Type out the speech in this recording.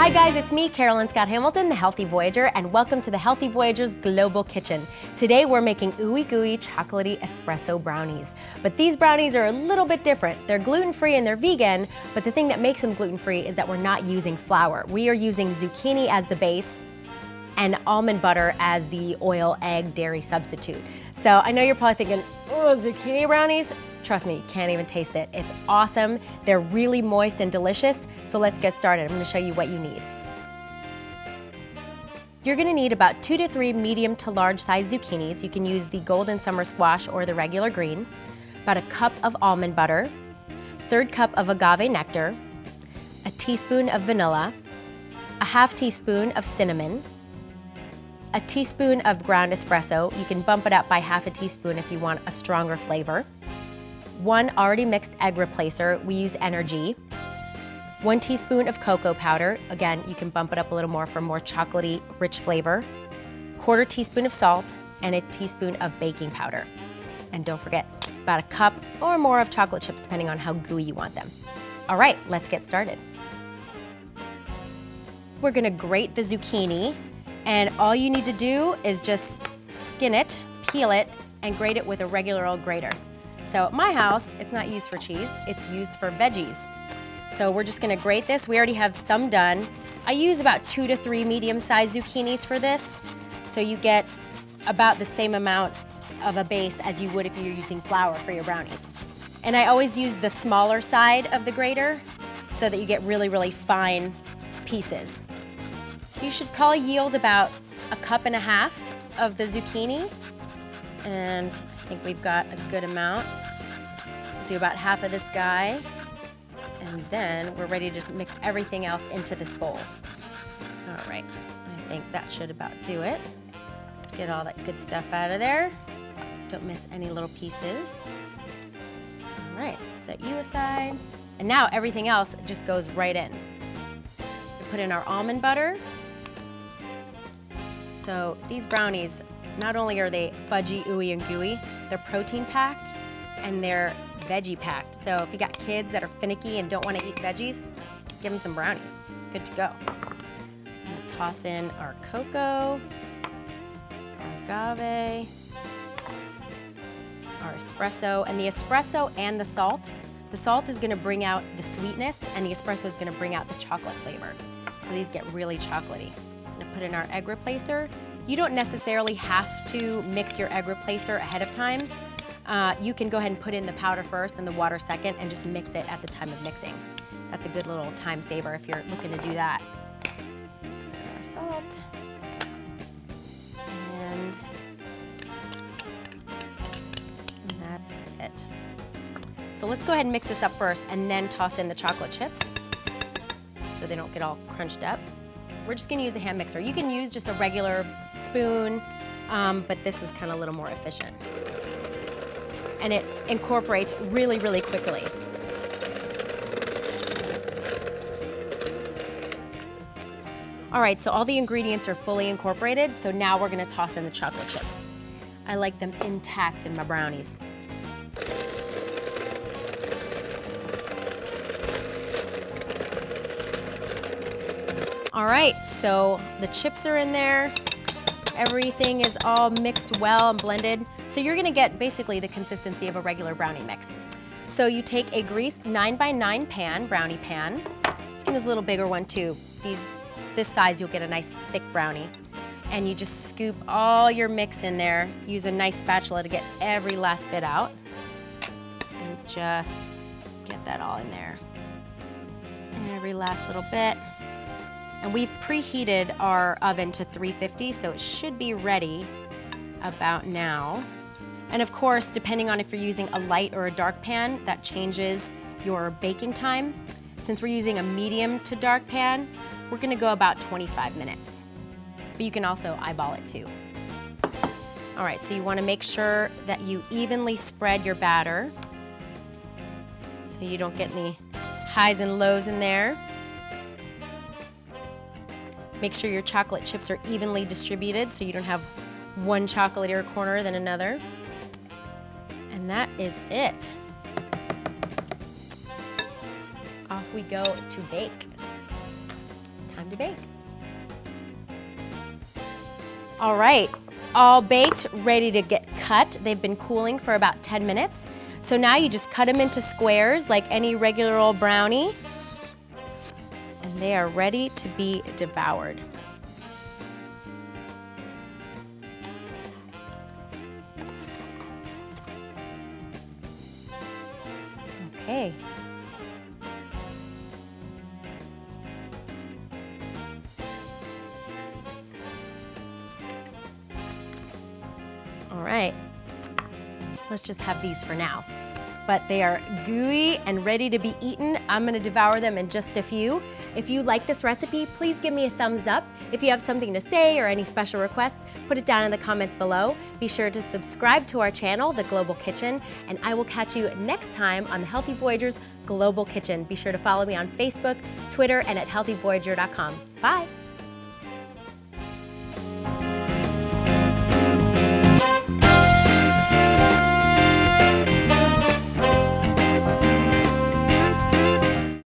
Hi guys, it's me, Carolyn Scott Hamilton, the Healthy Voyager, and welcome to the Healthy Voyager's Global Kitchen. Today we're making ooey gooey chocolatey espresso brownies. But these brownies are a little bit different. They're gluten-free and they're vegan, but the thing that makes them gluten-free is that we're not using flour. We are using zucchini as the base and almond butter as the oil, egg, dairy substitute. So I know you're probably thinking, oh, zucchini brownies? Trust me, you can't even taste it. It's awesome. They're really moist and delicious. So let's get started. I'm gonna show you what you need. You're gonna need about 2 to 3 medium to large size zucchinis. You can use the golden summer squash or the regular green. About a cup of almond butter, 1/3 cup of agave nectar, a teaspoon of vanilla, a 1/2 teaspoon of cinnamon, a teaspoon of ground espresso. You can bump it up by 1/2 teaspoon if you want a stronger flavor. 1 already mixed egg replacer, we use Energy. 1 teaspoon of cocoa powder. Again, you can bump it up a little more for more chocolatey, rich flavor. 1/4 teaspoon of salt and a teaspoon of baking powder. And don't forget, about a cup or more of chocolate chips depending on how gooey you want them. All right, let's get started. We're gonna grate the zucchini, and all you need to do is just skin it, peel it, and grate it with a regular old grater. So at my house, it's not used for cheese, it's used for veggies. So we're just gonna grate this. We already have some done. I use about 2 to 3 medium-sized zucchinis for this, so you get about the same amount of a base as you would if you're using flour for your brownies. And I always use the smaller side of the grater so that you get really, really fine pieces. You should probably yield about 1.5 cups of the zucchini, and I think we've got a good amount. Do about 1/2 of this guy, and then we're ready to just mix everything else into this bowl. All right, I think that should about do it. Let's get all that good stuff out of there. Don't miss any little pieces. All right, set you aside. And now everything else just goes right in. We put in our almond butter. So these brownies, not only are they fudgy, ooey, and gooey, they're protein packed and they're veggie packed. So if you got kids that are finicky and don't want to eat veggies, just give them some brownies. Good to go. I'm gonna toss in our cocoa, our agave, our espresso, and the espresso and the salt. The salt is gonna bring out the sweetness and the espresso is gonna bring out the chocolate flavor. So these get really chocolatey. I'm gonna put in our egg replacer. You don't necessarily have to mix your egg replacer ahead of time. You can go ahead and put in the powder first and the water second and just mix it at the time of mixing. That's a good little time saver if you're looking to do that. Our salt. And that's it. So let's go ahead and mix this up first and then toss in the chocolate chips so they don't get all crunched up. We're just gonna use a hand mixer. You can use just a regular spoon, but this is kind of a little more efficient. And it incorporates really, really quickly. All right, so all the ingredients are fully incorporated, so now we're gonna toss in the chocolate chips. I like them intact in my brownies. All right, so the chips are in there. Everything is all mixed well and blended. So you're gonna get basically the consistency of a regular brownie mix. So you take a greased 9x9 pan, brownie pan. You can use a little bigger one too. This size, you'll get a nice thick brownie. And you just scoop all your mix in there. Use a nice spatula to get every last bit out. And just get that all in there. And every last little bit. And we've preheated our oven to 350, so it should be ready about now. And of course, depending on if you're using a light or a dark pan, that changes your baking time. Since we're using a medium to dark pan, we're gonna go about 25 minutes. But you can also eyeball it too. All right, so you wanna make sure that you evenly spread your batter so you don't get any highs and lows in there. Make sure your chocolate chips are evenly distributed so you don't have one chocolatier corner than another. And that is it. Off we go to bake. Time time to bake. All right, all baked, ready to get cut. They've been cooling for about 10 minutes. So now you just cut them into squares like any regular old brownie, and they are ready to be devoured. Okay. All right, let's just have these for now. But they are gooey and ready to be eaten. I'm gonna devour them in just a few. If you like this recipe, please give me a thumbs up. If you have something to say or any special requests, put it down in the comments below. Be sure to subscribe to our channel, The Global Kitchen, and I will catch you next time on the Healthy Voyager's Global Kitchen. Be sure to follow me on Facebook, Twitter, and at healthyvoyager.com. Bye.